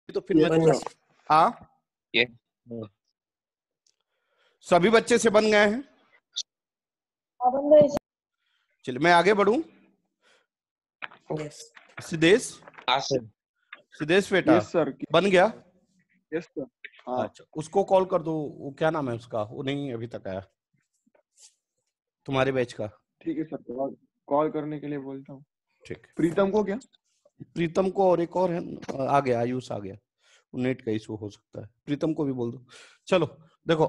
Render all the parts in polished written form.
तो फिर मैं हाँ ये सभी बच्चे से बन गए हैं। चलिए मैं आगे बढ़ूं। सिद्धेश, सिद्धेश बेटा यस सर। बन गया? Yes sir. हाँ अच्छा उसको कॉल कर दो, वो क्या नाम है उसका, वो नहीं अभी तक आया तुम्हारे बैच का। ठीक है सर, कॉल करने के लिए बोलता हूँ। ठीक है। प्रीतम को क्या? प्रीतम को और एक और है, आ गया आयुष आ गया, नेट का इशू हो सकता है, प्रीतम को भी बोल दो। चलो देखो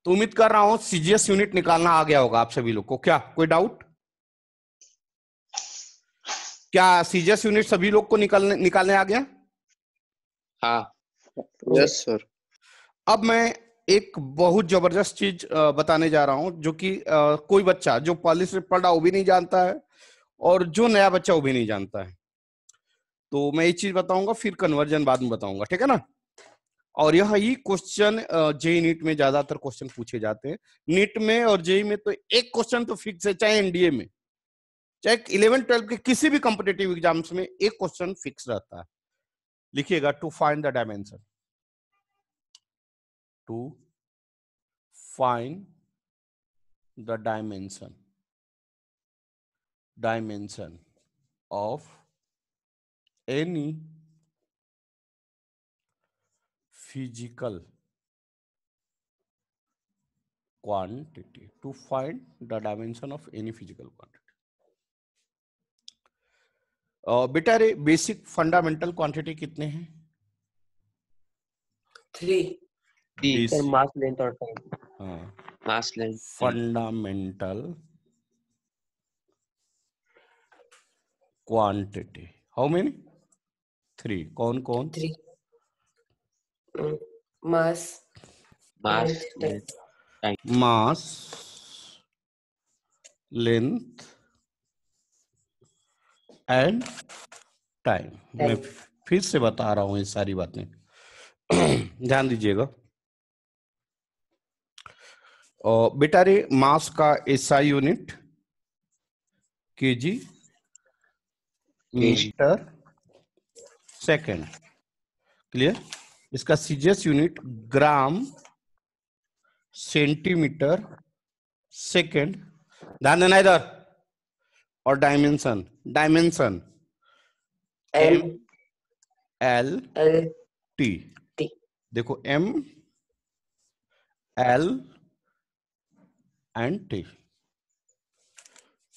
तो उम्मीद कर रहा हूं सीजीएस यूनिट निकालना आ गया होगा आप सभी लोग को। क्या कोई डाउट? क्या सीजीएस यूनिट सभी लोग को निकालने आ गया? हाँ यस सर। अब मैं एक बहुत जबरदस्त चीज बताने जा रहा हूं, जो कि कोई बच्चा जो पहले से पढ़ा वो भी नहीं जानता है और जो नया बच्चा वो भी नहीं जानता है। तो मैं ये चीज बताऊंगा, फिर कन्वर्जन बाद में बताऊंगा, ठीक है ना। और यह ही क्वेश्चन जेई नीट में ज्यादातर क्वेश्चन पूछे जाते हैं। नीट में और जेई में तो एक क्वेश्चन तो फिक्स है, चाहे एनडीए में, चाहे 11-12 के किसी भी कॉम्पिटेटिव एग्जाम्स में एक क्वेश्चन फिक्स रहता है। लिखिएगा, to find the dimension, to find the dimension of any physical quantity, to find the dimension of any physical quantity. बेटा रे बेसिक फंडामेंटल क्वांटिटी कितने हैं? 3 मास लेंथ और टाइम। हाँ मास length fundamental quantity, how many? 3। कौन कौन? 3 मास मास मास, लेंथ एंड टाइम। मैं फिर से बता रहा हूं ये सारी बातें ध्यान दीजिएगा। और बेटा रे मास का SI unit kg metre second, clear. इसका CGS unit gram centimetre second, ध्यान देना इधर। और dimension, dimension M L T. देखो एम एल एंड टी।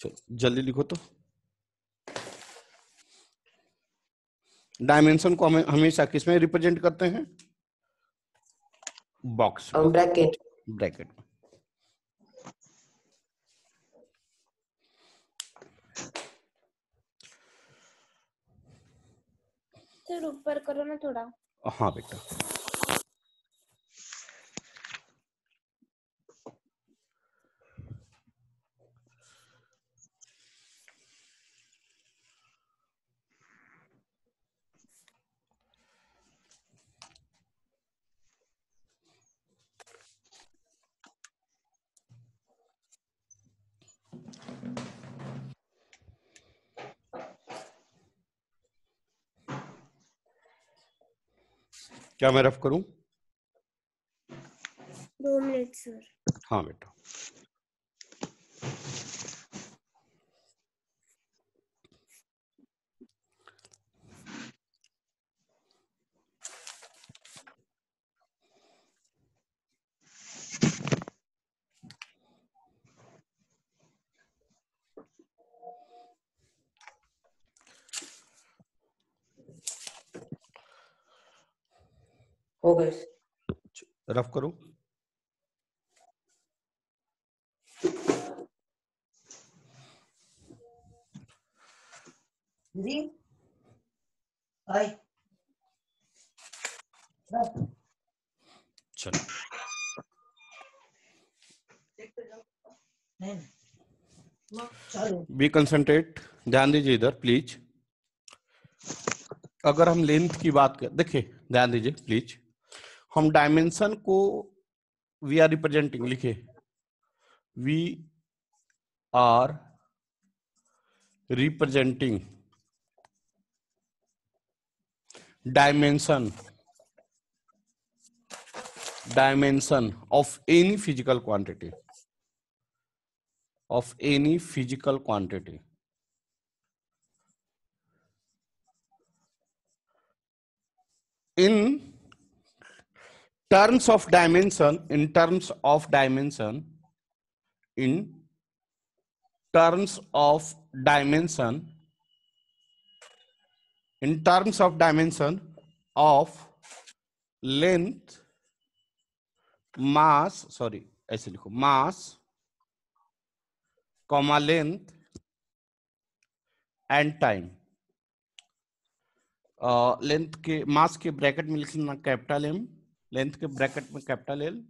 चलो जल्दी लिखो तो। डायमेंशन को हम हमेशा किसमें रिप्रेजेंट करते हैं? Box, bracket. ब्रैकेट में। सर ऊपर करो ना थोड़ा। हाँ बेटा। क्या मैं रफ करूं? 2 मिनट सर। हाँ बेटा। हो गए। रफ करूं? चलो बी कंसंट्रेट, ध्यान दीजिए इधर प्लीज। अगर हम लेंथ की बात कर, देखिए ध्यान दीजिए प्लीज, हम डायमेंशन को वी आर रिप्रेजेंटिंग, लिखिए we are representing dimension of any physical quantity, in terms of dimension, in terms of dimension of length, mass, sorry ऐसे लिखो, mass, comma length and time. Length के मास के bracket में लिखना capital M, length के bracket में capital L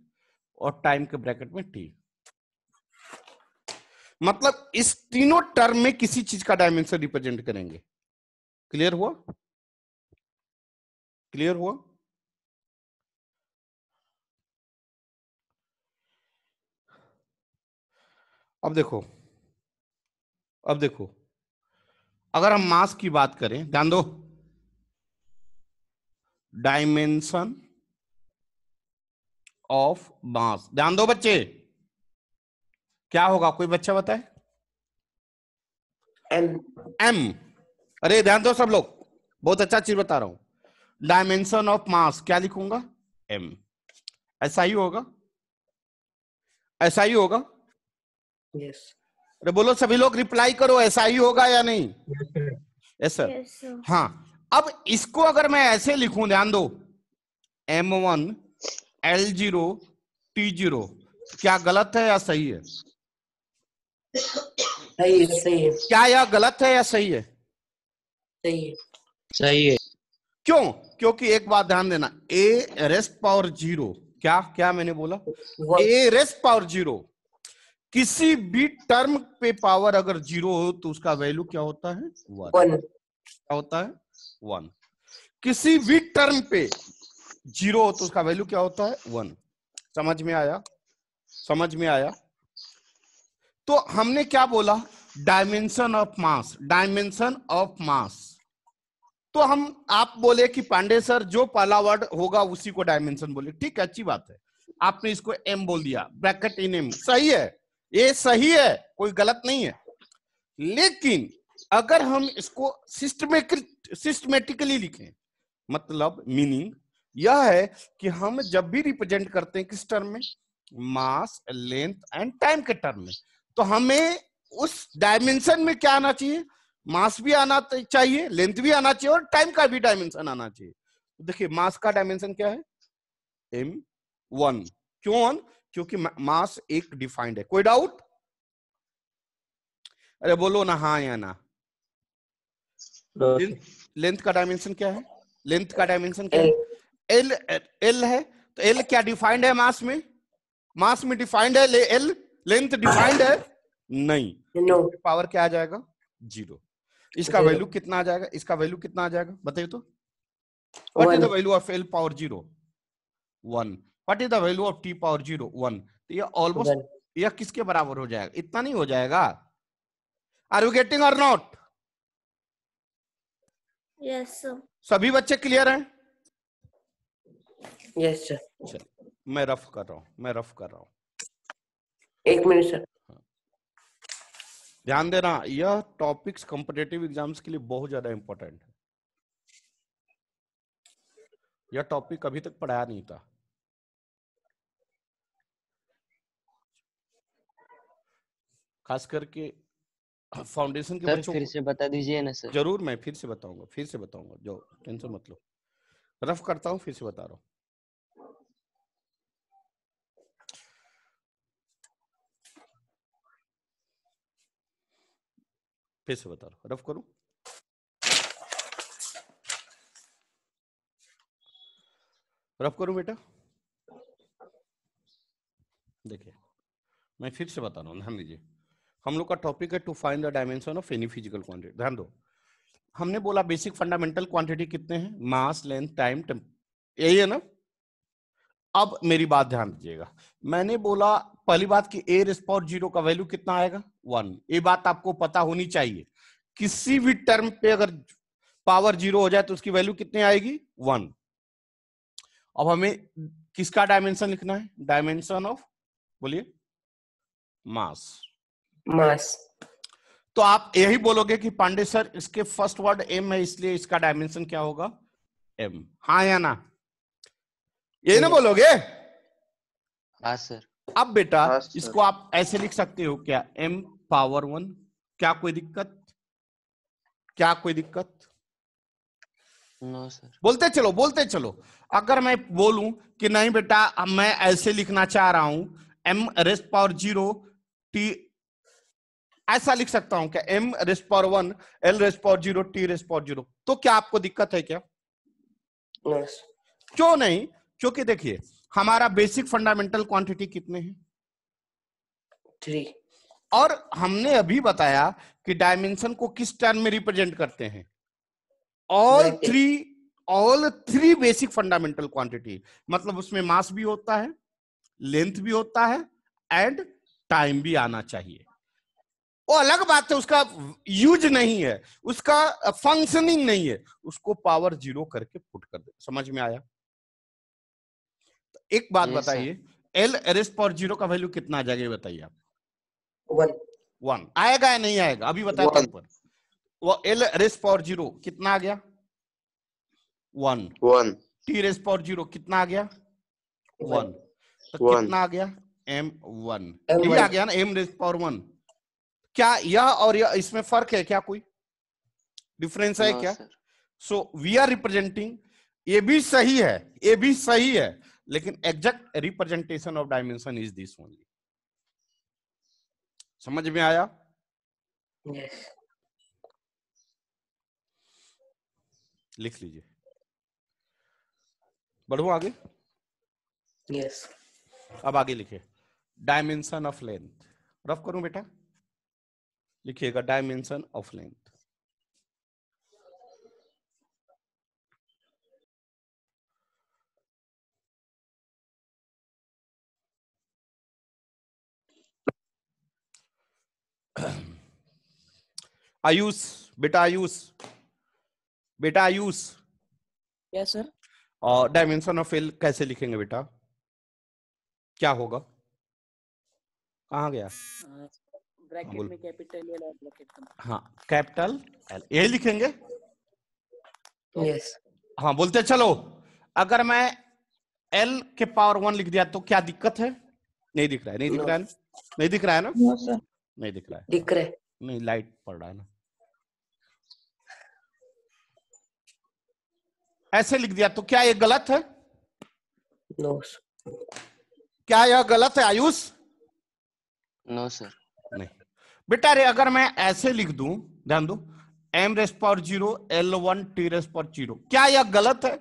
और time के ब्रैकेट में टी. मतलब इस तीनों टर्म में किसी चीज का डायमेंशन रिप्रेजेंट करेंगे. क्लियर हुआ? क्लियर हुआ? अब देखो अगर हम मास की बात करें, ध्यान दो, डायमेंशन ऑफ मास, ध्यान दो बच्चे, क्या होगा? कोई बच्चा बताए? एम. अरे ध्यान दो सब लोग, बहुत अच्छा चीज बता रहा हूं. डायमेंशन ऑफ मास क्या लिखूंगा? एम. ऐसा ही होगा, ऐसा ही होगा. यस. अरे बोलो सभी लोग, रिप्लाई करो, ऐसा ही होगा या नहीं? Yes sir. हाँ, अब इसको अगर मैं ऐसे लिखूं, ध्यान दो, M1 L0 T0, क्या गलत है या सही है? सही है. सही है. क्या यह गलत है या सही है? सही है. सही है. क्यों? क्योंकि एक बात ध्यान देना, a रेस्ट पावर 0, क्या मैंने बोला? a रेस्ट पावर 0, किसी भी टर्म पे पावर अगर 0 हो तो उसका वैल्यू क्या होता है? 1. क्या होता है? 1. किसी भी टर्म पे 0 हो तो उसका वैल्यू क्या होता है? 1. समझ में आया? समझ में आया? तो हमने क्या बोला? Dimension of mass, dimension of mass. तो आप बोले कि पांडे सर जो पहला वर्ड होगा उसी को डायमेंशन बोले. ठीक है, अच्छी बात है. आपने इसको एम बोल दिया, ब्रैकेट इन एम, सही है, ये सही है, कोई गलत नहीं है. लेकिन अगर हम इसको सिस्टमेटिकली लिखें, मतलब मीनिंग यह है कि हम जब भी रिप्रेजेंट करते हैं किस टर्म में? मास, लेंथ एंड टाइम के टर्म में, तो हमें उस डायमेंशन में क्या आना चाहिए? मास भी आना चाहिए, लेंथ भी आना चाहिए और टाइम का भी डायमेंशन आना चाहिए. तो देखिए मास का डायमेंशन क्या है? M1. क्यों 1? क्योंकि मास एक डिफाइंड है. कोई डाउट? अरे बोलो ना हाँ या ना. लेंथ का डायमेंशन क्या है? लेंथ का डायमेंशन क्या है? एल है. तो एल क्या डिफाइंड है मास में? मास में डिफाइंड है एल. लेंथ डिफाइंड है नहीं. पावर क्या आ जाएगा? 0. इसका वैल्यू कितना आ जाएगा? इसका वैल्यू कितना आ जाएगा बताइए तो. What is the value of L power 0? 1. What is the value of T power 0? 1. तो ये ऑलमोस्ट यह किसके बराबर हो जाएगा? इतना नहीं हो जाएगा? आर यू गेटिंग और नॉट? Yes sir. सभी बच्चे क्लियर हैं? Yes sir. चलिए मैं रफ कर रहा हूं. 1 मिनट सर. ध्यान देना, यह टॉपिक्स कॉम्पिटिटिव एग्जाम्स के लिए बहुत ज्यादा इंपॉर्टेंट है. यह टॉपिक अभी तक पढ़ाया नहीं था. खास करके फाउंडेशन के बच्चों फिर से बता दीजिए ना सर. जरूर, मैं फिर से बताऊंगा, जो टेंशन मत लो. रफ करता हूं, फिर से बता रहा हूं. फिर से बता रहा हूं, रफ करूं. रफ करूं बेटा? देखिए मैं फिर से बता रहा हूं, ध्यान दीजिए. हम लोग का टॉपिक है to find the dimension of any physical quantity. ध्यान दो, हमने बोला बेसिक फंडामेंटल क्वांटिटी कितने हैं? मास, लेंथ, टाइम, यही है ना? अब मेरी बात ध्यान दीजिएगा. मैंने बोला पहली बात कि ए रेज़ पावर 0 का वैल्यू कितना आएगा? 1. ये बात आपको पता होनी चाहिए. किसी भी टर्म पे अगर पावर 0 हो जाए तो उसकी वैल्यू कितनी आएगी? 1। अब हमें किसका डायमेंशन लिखना है? डायमेंशन ऑफ, बोलिए, मास। मास। तो आप यही बोलोगे कि पांडे सर इसके फर्स्ट वर्ड m है इसलिए इसका डायमेंशन क्या होगा? m। हाँ या ना? यही ना बोलोगे? हाँ सर। अब बेटा हाँ, सर। इसको आप ऐसे लिख सकते हो क्या? m power 1। क्या कोई दिक्कत? क्या कोई दिक्कत? No sir. बोलते चलो, बोलते चलो। अगर मैं बोलूं कि नहीं बेटा मैं ऐसे लिखना चाह रहा हूं, m रेस्ट पावर 0 t, ऐसा लिख सकता हूं क्या? m rest power 1 l rest power 0 t rest power 0, तो क्या आपको दिक्कत है क्या? यस। क्यों नहीं? क्योंकि देखिए हमारा बेसिक फंडामेंटल क्वांटिटी कितने हैं? 3। और हमने अभी बताया कि डायमेंशन को किस टर्म में रिप्रेजेंट करते हैं? All three basic fundamental quantity. मतलब उसमें मास भी होता है, लेंथ भी होता है, एंड टाइम भी आना चाहिए। वो अलग बात है, उसका यूज नहीं है, उसका फंक्शनिंग नहीं है, उसको पावर 0 करके पुट कर दे। समझ में आया? तो एक बात Yes, बताइए, एल रेस्ट पावर 0 का वैल्यू कितना आ जाएगा ये बताइए आप? 1। 1 आएगा या नहीं आएगा? अभी बताया था ऊपर। वो एल रेस्ट पावर 0 कितना आ गया? 1। 1। टी रेस्ट पावर 0 कितना आ गया? 1। तो 1। कितना आ गया? m1। M1। यही आ गया ना, m रेस्ट पावर 1। क्या यह और यह इसमें फर्क है क्या? कोई डिफरेंस है नो क्या? Sir. So we are representing, ये भी सही है, ये भी सही है, लेकिन exact representation of dimension is this only. समझ में आया? यस। लिख लीजिए, बढ़ो आगे। यस। अब आगे लिखिए, डायमेंशन ऑफ लेंथ। रफ करूं बेटा? लिखिएगा डायमेंशन ऑफ लेंथ। आयुष, बेटा आयुष, बेटा आयुष, यस सर। और डायमेंशन ऑफ एल कैसे लिखेंगे बेटा? क्या होगा? कहाँ गया? हाँ, ब्रैकेट बोल। में कैपिटल एल और ब्रैकेट में हाँ, कैपिटल एल यही लिखेंगे। यस। हाँ बोलते चलो। अगर मैं एल के पावर 1 लिख दिया तो क्या दिक्कत है? नहीं दिख रहा है, नहीं दिख नो। रहा है ना? नहीं दिख रहा है ना? No sir. नहीं दिख रहा है, दिख रहा है। नहीं लाइट पड़ रहा है ना। ऐसे लिख दिया तो क्या ये गलत है? नो। क्या यह गलत है आयुष? No sir. नहीं बेटा रे, अगर मैं ऐसे लिख दूं, ध्यान दो, m rest power 0 l1 t rest power 0, क्या यह गलत है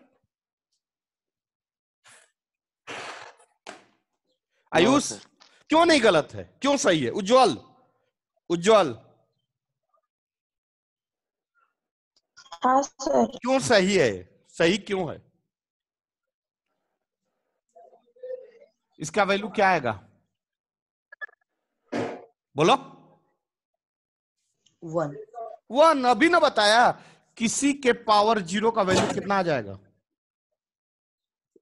आयुष? सर। क्यों नहीं गलत है? क्यों सही है? उज्जवल, उज्जवल, हाँ सर। क्यों सही है? सही क्यों है? इसका वैल्यू क्या आएगा? बोलो। 1। 1 अभी ना बताया, किसी के पावर 0 का वैल्यू कितना आ जाएगा?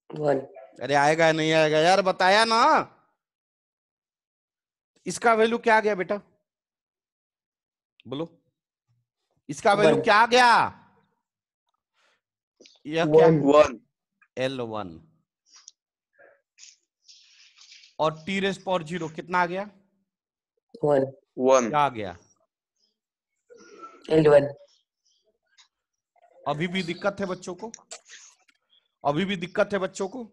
1। अरे आएगा या नहीं आएगा यार, बताया ना। इसका वैल्यू क्या आ गया बेटा? बोलो, इसका वैल्यू 1। क्या आ गया? यह क्या? 1। L1। और टी रेस्ट पावर 0 कितना आ गया? 1। 1। क्या आ गया? L1। अभी भी दिक्कत है बच्चों को? अभी भी दिक्कत है बच्चों को?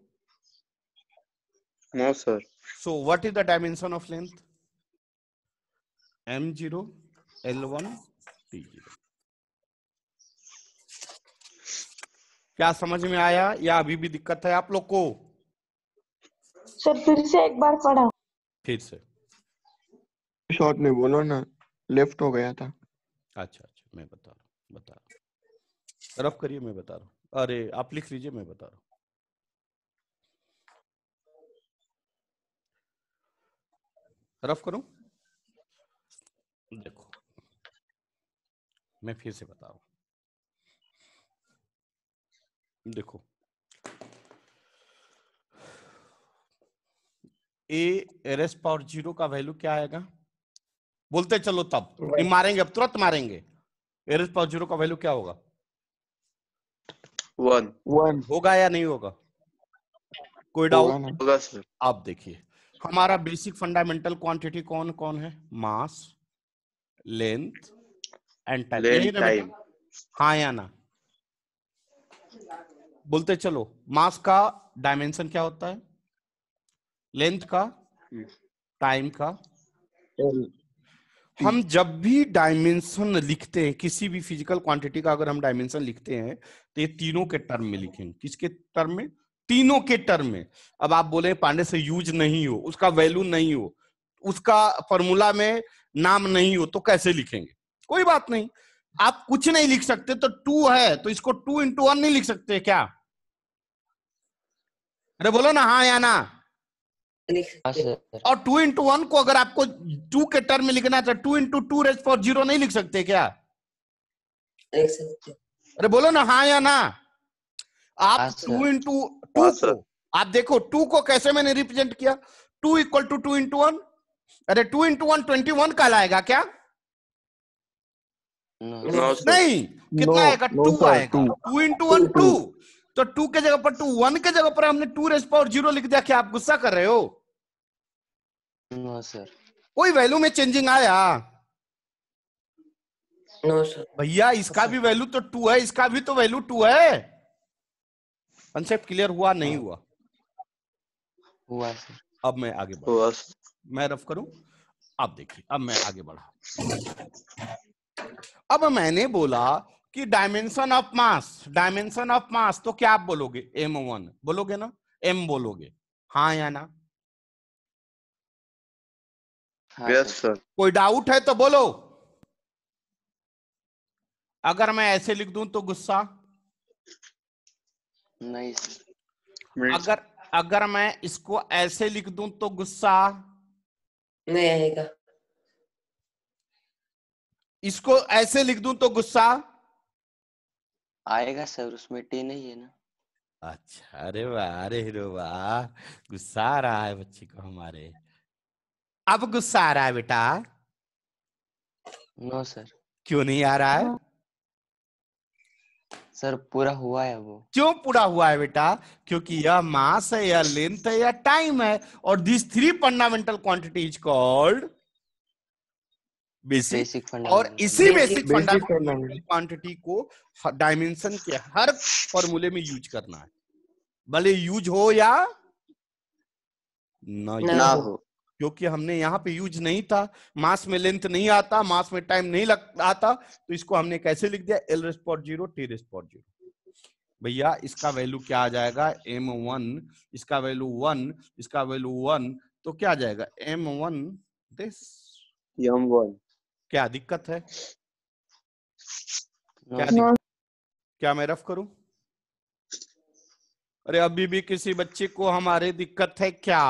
No sir. So what is the dimension of length? m0 l1 t0। क्या समझ में आया या अभी भी दिक्कत है आप लोग को? सर फिर से एक बार पढ़ा। फिर से। शॉर्ट में बोलो ना, लेफ्ट हो गया था। अच्छा अच्छा, मैं बता रहा हूँ, रफ करिए, मैं बता रहा हूँ। अरे आप लिख लीजिए, मैं बता रहा हूँ। रफ करूं? देखो मैं फिर से बता रहा हूं। देखो a रेस पावर 0 का वैल्यू क्या आएगा, बोलते चलो तब नहीं मारेंगे, अब तुरंत मारेंगे। a रेस पावर 0 का वैल्यू क्या होगा? 1 होगा या नहीं होगा? कोई होगा डाउट? ना? होगा सर। आप देखिए हमारा बेसिक फंडामेंटल क्वांटिटी कौन कौन है? मास, लेंथ एंड टाइम। यही लेंथ ना बेटा? टाइम। हाँ या ना? बोलते चलो मास का डायमेंशन क्या होता है, लेंथ का, टाइम का। हम जब भी डायमेंशन लिखते हैं किसी भी फिजिकल क्वांटिटी का, अगर हम डायमेंशन लिखते हैं तो ये तीनों के टर्म में लिखेंगे। किसके टर्म में? तीनों के टर्म में। अब आप बोले पांडे से यूज नहीं हो, उसका वैल्यू नहीं हो, उसका फॉर्मूला में नाम नहीं हो, तो कैसे लिखेंगे? कोई बात नहीं, आप कुछ नहीं लिख सकते तो 2 है तो इसको 2 into 1 नहीं लिख सकते क्या? अरे बोलो ना हाँ या ना? हाँ सर। और 2 into 1 को अगर आपको 2 के टर्म में लिखना है तो 2 into 2 raised power 0 नहीं लिख सकते क्या? लिख सकते। अरे बोलो ना हाँ या ना? आप हाँ 2 सर। into हाँ 2 सर। को, आप देखो 2 को कैसे मैंने रिप्रेजेंट किया, 2 इक्वल टू 2 into 1। अरे 2 into 1 21 कहलाएगा क्या? No no sir. नहीं, कितना आएगा? 2 आएगा। 2 into 1 2, तो 2 के जगह पर 2, 1 के जगह पर हमने 2 raised power 0 लिख दिया। क्या आप गुस्सा कर रहे हो? No sir. कोई वैल्यू में चेंजिंग आया? No sir. भैया इसका भी वैल्यू तो 2 है, इसका भी तो वैल्यू 2 है। कंसेप्ट क्लियर हुआ नहीं हुआ? हुआ सर। अब मैं आगे बढ़ा, हुआ सर। मैं रफ करूं। अब देखिए, अब मैं आगे बढ़ा। अब मैंने बोला कि dimension of mass, dimension of mass, तो क्या आप बोलोगे? m1 बोलोगे ना? m बोलोगे, हाँ या ना? हाँ यस सर। सर। कोई डाउट है तो बोलो। अगर मैं ऐसे लिख दूं तो गुस्सा? नहीं सर। अगर अगर मैं इसको ऐसे लिख दूं तो गुस्सा? नहीं आएगा। इसको ऐसे लिख दूं तो गुस्सा? आएगा सर, उसमें टी नहीं है ना। अच्छा, अरे वाह, अरे हीरो वाह, गुस्सा आ रहा है बच्चे को हमारे। अब गुस्सा आ रहा है बेटा? No sir. क्यों नहीं आ रहा है? सर पूरा हुआ है वो। क्यों पूरा हुआ है बेटा? क्योंकि यह मास है, या लेंथ है, या टाइम है, और this 3 fundamental quantity is called basic. Basic और फंडामेंटल। इसी basic Basic fundamental fundamental। Quantity को डायमेंशन के हर फॉर्मूले में यूज करना है, भले यूज हो या ना ना ना यूज। हो। क्योंकि हमने यहाँ पे यूज नहीं था, मास में लेंथ नहीं आता, मास में टाइम नहीं आता, तो इसको हमने कैसे लिख दिया? L rays power 0 T rays power 0। भैया इसका वैल्यू क्या आ जाएगा? m1, इसका वैल्यू 1, इसका वैल्यू 1, तो क्या आ जाएगा? m1 this. m1। क्या दिक्कत है? नो क्या क्या मैं रफ करूं? अरे अभी भी किसी बच्चे को हमारे दिक्कत है क्या?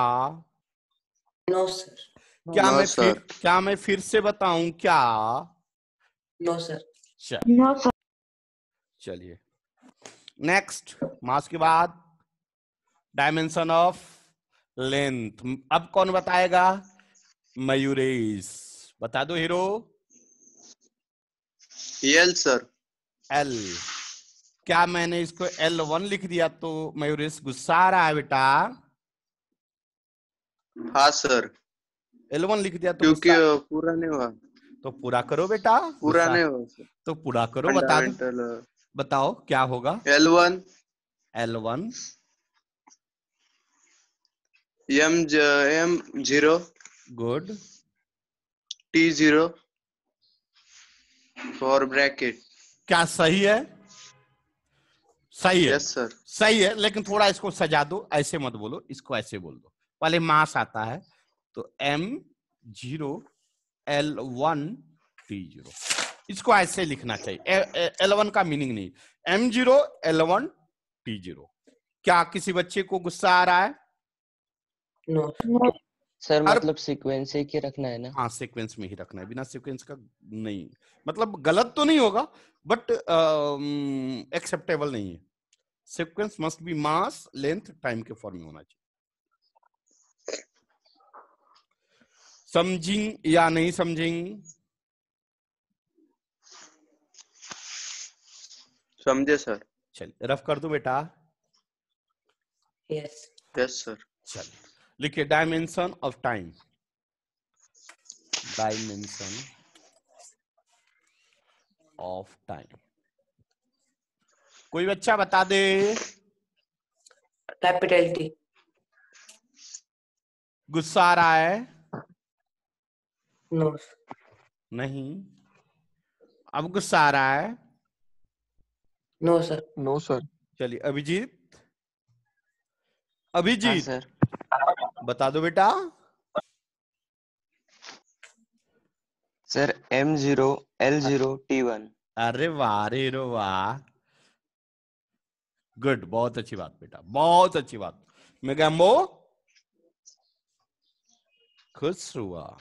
No sir. क्या मैं फिर से बताऊं क्या? No sir. No sir. चलिए नेक्स्ट, मास के बाद डायमेंशन ऑफ लेंथ। अब कौन बताएगा? मयूरेश, बता दो हीरो। L sir. एल। क्या मैंने इसको L1 लिख दिया तो मयूरेश गुस्सा आ रहा है बेटा? हाँ सर। L1 लिख दिया तो क्योंकि गुस्सा? पूरा नहीं हुआ। तो पूरा करो बेटा। पूरा गुस्सा नहीं हुआ सर। तो पूरा करो, बता दो, फंडामेंटल बताओ क्या होगा? L1 L1 m0 good, t0 for bracket. क्या सही है? सही है, यस सर। सही है, लेकिन थोड़ा इसको सजा दो, ऐसे मत बोलो, इसको ऐसे बोल दो। पहले मास आता है तो m0 L1 T0, इसको ऐसे लिखना चाहिए। L1 का मीनिंग नहीं, m0 L1 T0। क्या किसी बच्चे को गुस्सा आ रहा है? नो। सर मतलब सीक्वेंस एक ही रखना है ना? हाँ, सीक्वेंस में ही रखना है, बिना सीक्वेंस का नहीं। मतलब गलत तो नहीं होगा, बट एक्सेप्टेबल नहीं है। Sequence must be mass length time के फॉर्म में होना चाहिए। समझिंग या नहीं समझिंग? समझे सर। चलिए रफ कर दो बेटा। Yes. Yes sir. चलिए लिखिए dimension of time. Dimension of time. कोई बच्चा बता दे। Capital T. गुस्सा आ रहा है? No. नहीं। अब गुस्सा आ रहा है? No, sir. No sir. चलिए अभिजीत। हाँ अभिजीत सर। बता दो बेटा। Sir M0 L0 T1। अरे वाह रे रो वाह, गुड, बहुत अच्छी बात बेटा, बहुत अच्छी बात। मैं गैम्बो खुश हुआ।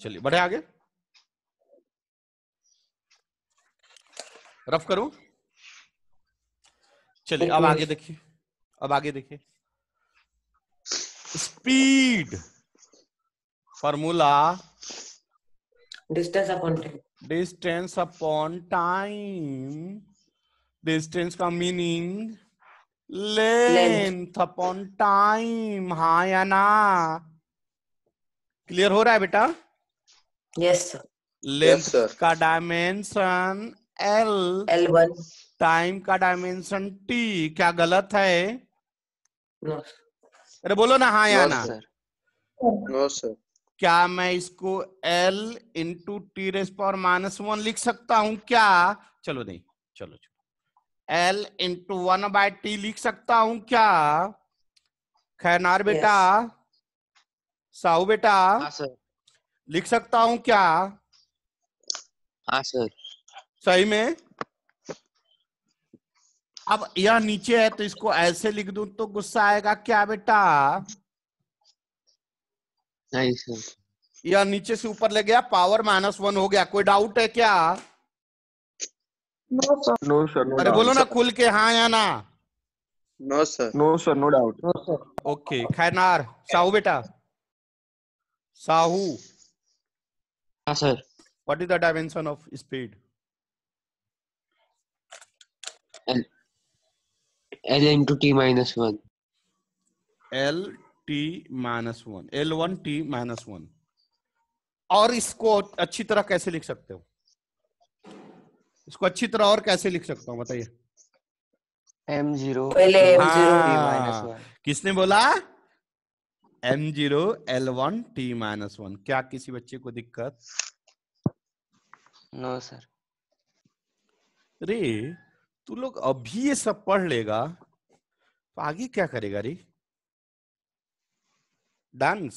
चलिए बढ़े आगे, रफ करो। चलिए अब आगे देखिए, अब आगे देखिए। Speed formula Distance upon time. Distance upon time. Distance का मीनिंग लेंथ अपॉन टाइम, हाँ या ना? क्लियर हो रहा है बेटा? Yes, sir. Length Yes, sir. का डायमेंशन L, L1. टाइम का डायमेंशन T। क्या गलत है? No, sir. अरे बोलो ना हाँ या No, ना। सर। No sir. क्या मैं इसको L into T raise power -1 लिख सकता हूं क्या? चलो नहीं, चलो चलो L इंटू 1/T लिख सकता हूं क्या? खैनार बेटा, साहू बेटा, हाँ सर। लिख सकता हूं क्या? हाँ सर। सही में? अब यह नीचे है तो इसको ऐसे लिख दूं तो गुस्सा आएगा क्या बेटा? नहीं सर। यह नीचे से ऊपर ले गया, पावर -1 हो गया। कोई डाउट है क्या? No sir. No sir, no अरे बोलो डाउट। ना खुल के हाँ या ना। No sir. No sir, no doubt. Okay Khairnar, Sahu बेटा, साहू, हाँ sir. What is the dimension of speed? L into T minus 1। L(t-1), L1(t-1). और इसको अच्छी तरह कैसे लिख सकते हो? इसको अच्छी तरह और कैसे लिख सकता हूं बताइए? M0 पहले L1 M0 T हाँ, minus 1। किसने बोला? M0 L1(t-1). क्या किसी बच्चे को दिक्कत? No sir. रे तू लोग अभी ये सब पढ़ लेगा तो आगे क्या करेगा रे? डांस?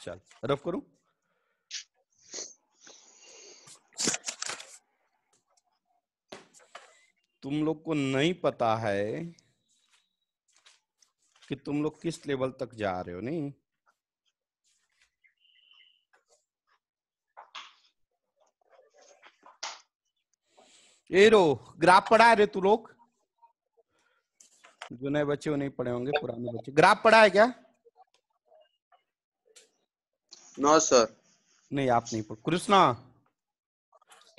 चल रफ करूं। तुम लोग को नहीं पता है कि तुम लोग किस लेवल तक जा रहे हो, नहीं? ये रो ग्राफ पढ़ा है रे तू लोग? जो नए बच्चे वो नहीं पढ़े होंगे, पुराने बच्चे ग्राफ पढ़ा है क्या? No sir. नहीं आप नहीं पढ़। कृष्णा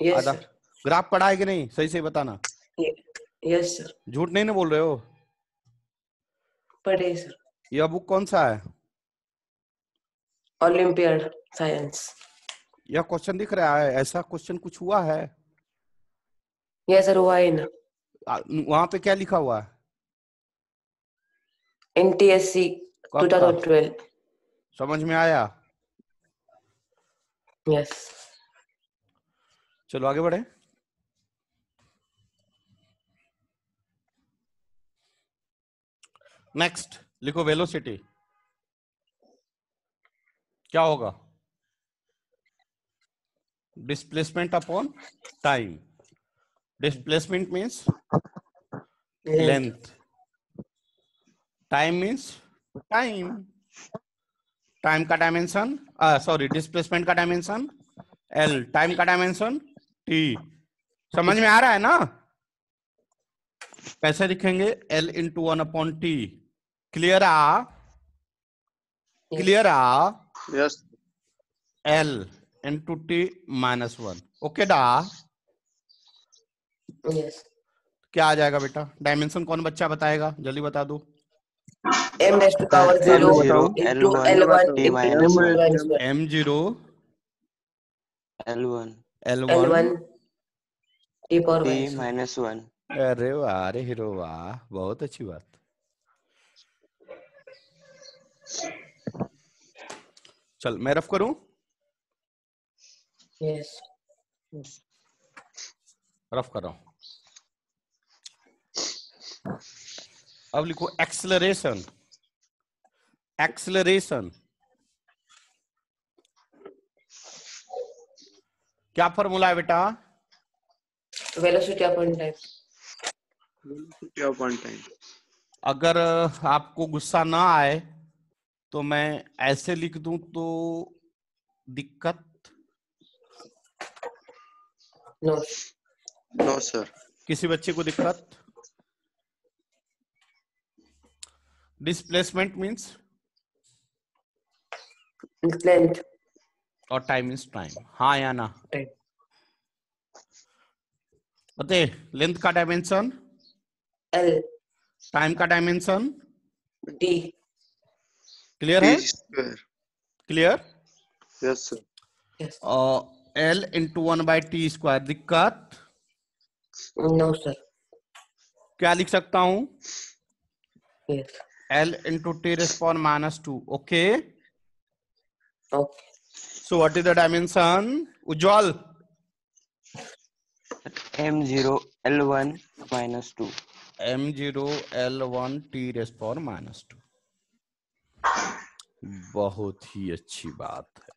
Yes, आधा sir. ग्राफ पढ़ा है कि नहीं? सही से बताना, Yes, sir. झूठ नहीं ना बोल रहे हो? पढ़े सर। यह बुक कौन सा है? Olympiad Science. यह क्वेश्चन दिख रहा है? ऐसा क्वेश्चन कुछ हुआ है? Yes, sir. हुआ है ना। वहां पे क्या लिखा हुआ है? NTSC कब का? 2012. समझ में आया? Yes. चलो आगे बढ़े। नेक्स्ट लिखो वेलोसिटी। क्या होगा? Displacement upon time. Displacement means length, time means time. Time का डायमेंशन, सॉरी डिस्प्लेसमेंट का डायमेंशन L, टाइम का डायमेंशन T। समझ में आ रहा है ना? कैसे लिखेंगे? L into 1/T। क्लियर आ? क्लियर आ? Yes. L into T minus 1। Okay डा? Yes. क्या आ जाएगा बेटा? डायमेंशन कौन बच्चा बताएगा? जल्दी बता दो। M raised to power sir 0 बताओ। into L1 L1 T into minus T 1 minus 1. M0 L1 L1 T power T minus 1. minus 1। अरे वाह, अरे हीरो वाह, बहुत अच्छी बात। चल मैं रफ करूं? Yes. रफ कर रहा हूं। अब लिखो एक्सेलरेशन। एक्सेलरेशन क्या फॉर्मूला है बेटा? Velocity upon time. Velocity upon time. अगर आपको गुस्सा ना आए तो मैं ऐसे लिख दूं तो दिक्कत? No. No, sir. किसी बच्चे को दिक्कत? Displacement means Length. और टाइम मींस टाइम। हाँ या ना? Time. बते लेंथ का डायमेंशन, L. टाइम का डायमेंशन। D. क्लियर T है? square. Clear? Yes, sir. Yes. L into 1/T square. दिक्कत? No, sir. क्या लिख सकता हूं? Yes. L into T raised power minus 2। Okay, Okay. So what is the dimension? Ujjwal? M0 L1 minus 2। M0 L1 T raised power minus 2। बहुत ही अच्छी बात है।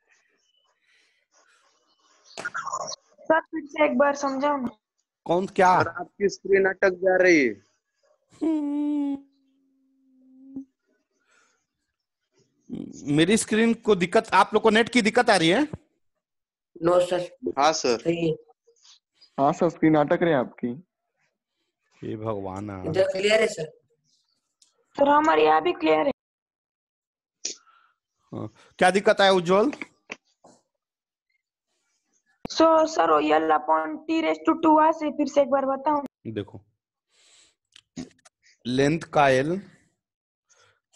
Sir फिर से एक बार समझाओ ना। कौन? क्या? सर आपकी स्क्रीन अटक जा रही है। मेरी स्क्रीन को दिक्कत? आप लोग को नेट की दिक्कत आ रही है? No, sir. हाँ सर। सही है। हाँ सर, स्क्रीन अटक रही है आपकी। हे भगवान। इधर क्लियर है सर? सर हमारे यहाँ भी क्लियर है। क्या दिक्कत है Ujjwal? Sir L upon T raise to 2 से फिर से एक बार बताओ। देखो, लेंथ का L,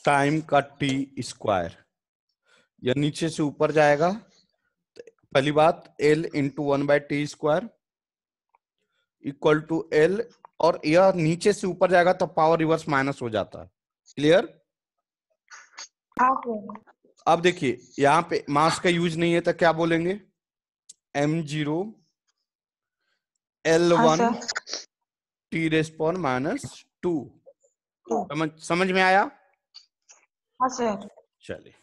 टाइम का T स्क्वायर, या नीचे से ऊपर जाएगा। पहली बात L into 1/T square equal to L, और यह नीचे से ऊपर जाएगा तो पावर रिवर्स माइनस हो जाता है। क्लियर? हाँ सर। अब देखिए यहाँ पे मास का यूज नहीं है तो क्या बोलेंगे? M0 L1 T rays power minus 2। समझ में आया? हाँ सर। चलिए।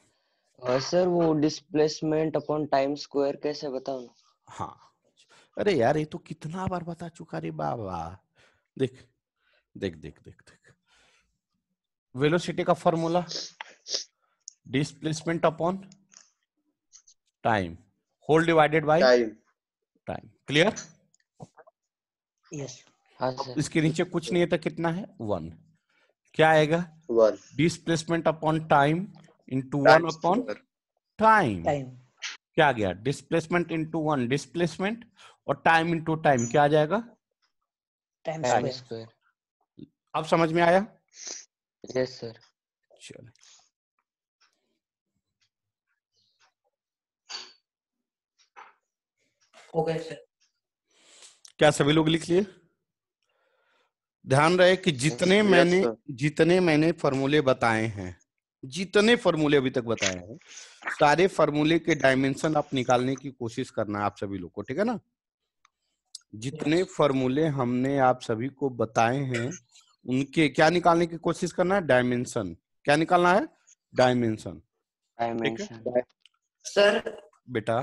सर वो डिस्प्लेसमेंट अपॉन टाइम स्क्वायर कैसे बताओ ना? हाँ, अरे यार ये तो कितना बार बता चुका रे बाबा। देख देख देख देख देख, वेलोसिटी का formula displacement upon time whole divided by time. Clear? Yes. हाँ सर। इसके नीचे कुछ नहीं है तो कितना है? 1। क्या आएगा? 1 displacement upon time into 1 upon time. क्या आ गया? डिस्प्लेसमेंट इंटू 1 डिस्प्लेसमेंट, और टाइम इंटू टाइम क्या आ जाएगा? Time square. अब समझ में आया? Yes sir. चलो, ओके सर। क्या सभी लोग लिख लिए? ध्यान रहे कि जितने मैंने फॉर्मूले बताए हैं, जितने फॉर्मूले अभी तक बताए हैं, सारे फॉर्मूले के डायमेंशन आप निकालने की कोशिश करना है आप सभी लोग को, ठीक है ना? जितने फॉर्मूले हमने आप सभी को बताए हैं उनके क्या निकालने की कोशिश करना है? डायमेंशन। क्या निकालना है? डायमेंशन। ठीक है सर? बेटा?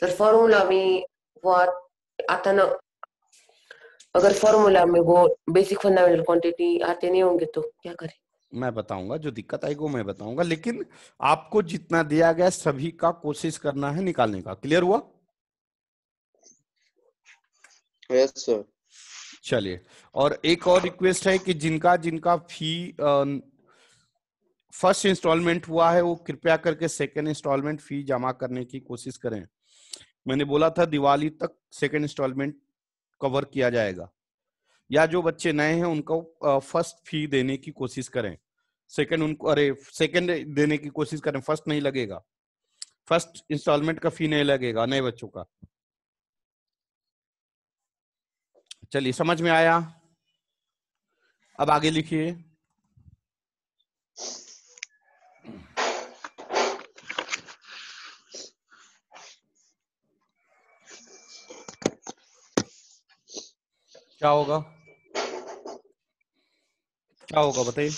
सर फॉर्मूला में वो आता ना, अगर फॉर्मूला में वो बेसिक फंडामेंटल क्वांटिटी आते नहीं होंगे तो क्या करें? मैं बताऊंगा, जो दिक्कत आएगी वो मैं बताऊंगा, लेकिन आपको जितना दिया गया सभी का कोशिश करना है निकालने का। क्लियर हुआ? Yes sir. चलिए, और एक और रिक्वेस्ट है कि जिनका जिनका फी फर्स्ट इंस्टॉलमेंट हुआ है वो कृपया करके सेकंड इंस्टॉलमेंट फी जमा करने की कोशिश करें। मैंने बोला था दिवाली तक सेकंड इंस्टॉलमेंट कवर किया जाएगा, या जो बच्चे नए हैं उनको फर्स्ट फी देने की कोशिश करें। सेकंड उनको, अरे सेकंड देने की कोशिश करें, फर्स्ट नहीं लगेगा, फर्स्ट इंस्टॉलमेंट का फी नहीं लगेगा नए बच्चों का। चलिए, समझ में आया? अब आगे लिखिए। क्या होगा, क्या होगा बताइए?